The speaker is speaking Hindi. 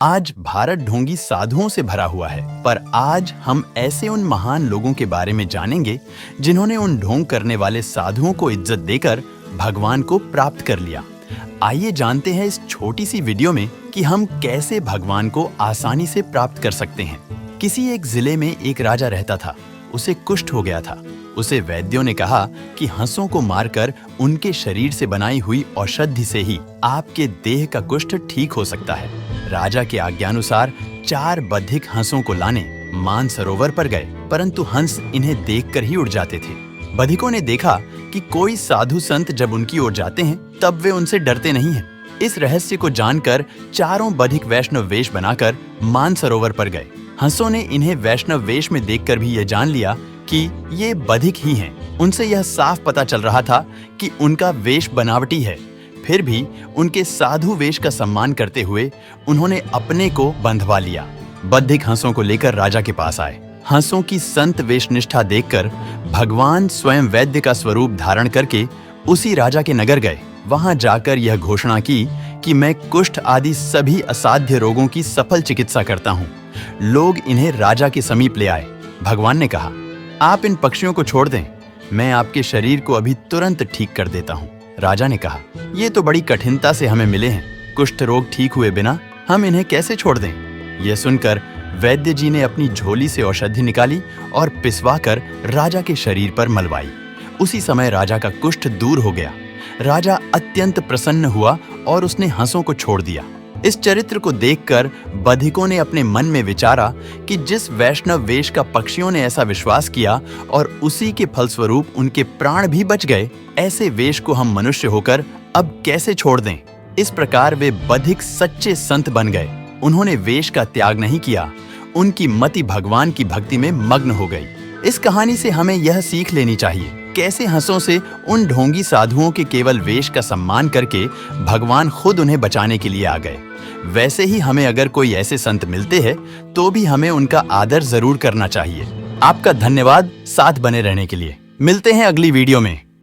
आज भारत ढोंगी साधुओं से भरा हुआ है, पर आज हम ऐसे उन महान लोगों के बारे में जानेंगे जिन्होंने उन ढोंग करने वाले साधुओं को इज्जत देकर भगवान को प्राप्त कर लिया। आइए जानते हैं इस छोटी सी वीडियो में कि हम कैसे भगवान को आसानी से प्राप्त कर सकते हैं। किसी एक जिले में एक राजा रहता था। उसे कुष्ठ हो गया था। उसे वैद्यों ने कहा कि हंसों को मारकर उनके शरीर से बनाई हुई औषधि से ही आपके देह का कुष्ठ ठीक हो सकता है। राजा के आज्ञानुसार 4 बधिक हंसों को लाने मानसरोवर पर गए, परंतु हंस इन्हें देखकर ही उड़ जाते थे। बधिकों ने देखा कि कोई साधु संत जब उनकी ओर जाते हैं तब वे उनसे डरते नहीं हैं। इस रहस्य को जानकर चारों बधिक वैष्णव वेश बनाकर मानसरोवर पर गए। हंसों ने इन्हें वैष्णव वेश में देखकर भी यह जान लिया कि ये बधिक ही हैं। उनसे यह साफ पता चल रहा था कि उनका वेश बनावटी है। फिर भी उनके साधु वेश का सम्मान करते हुए उन्होंने अपने को बंधवा लिया। बधिक हंसों को लेकर राजा के पास आए। हंसों की संत वेश निष्ठा देखकर भगवान स्वयं वैद्य का स्वरूप धारण करके उसी राजा के नगर गए। वहां जाकर यह घोषणा की कि मैं कुष्ठ आदि सभी असाध्य रोगों की सफल चिकित्सा करता हूँ। लोग इन्हें राजा के समीप ले आए। भगवान ने कहा, आप इन पक्षियों को छोड़ दें, मैं आपके शरीर को अभी तुरंत ठीक कर देता हूँ। राजा ने कहा, ये तो बड़ी कठिनता से हमें मिले हैं। कुष्ठ रोग ठीक हुए बिना हम इन्हें कैसे छोड़ दें? यह सुनकर वैद्य जी ने अपनी झोली से औषधि निकाली और पिसवाकर राजा के शरीर पर मलवाई। उसी समय राजा का कुष्ठ दूर हो गया। राजा अत्यंत प्रसन्न हुआ और उसने हंसों को छोड़ दिया। इस चरित्र को देखकर बधिकों ने अपने मन में विचारा कि जिस वैष्णव वेश का पक्षियों ने ऐसा विश्वास किया और उसी के फलस्वरूप उनके प्राण भी बच गए, ऐसे वेश को हम मनुष्य होकर अब कैसे छोड़ दें? इस प्रकार वे बधिक सच्चे संत बन गए। उन्होंने वेश का त्याग नहीं किया। उनकी मति भगवान की भक्ति में मग्न हो गई। इस कहानी से हमें यह सीख लेनी चाहिए कैसे हंसों से उन ढोंगी साधुओं के केवल वेश का सम्मान करके भगवान खुद उन्हें बचाने के लिए आ गए। वैसे ही हमें अगर कोई ऐसे संत मिलते हैं तो भी हमें उनका आदर जरूर करना चाहिए। आपका धन्यवाद साथ बने रहने के लिए। मिलते हैं अगली वीडियो में।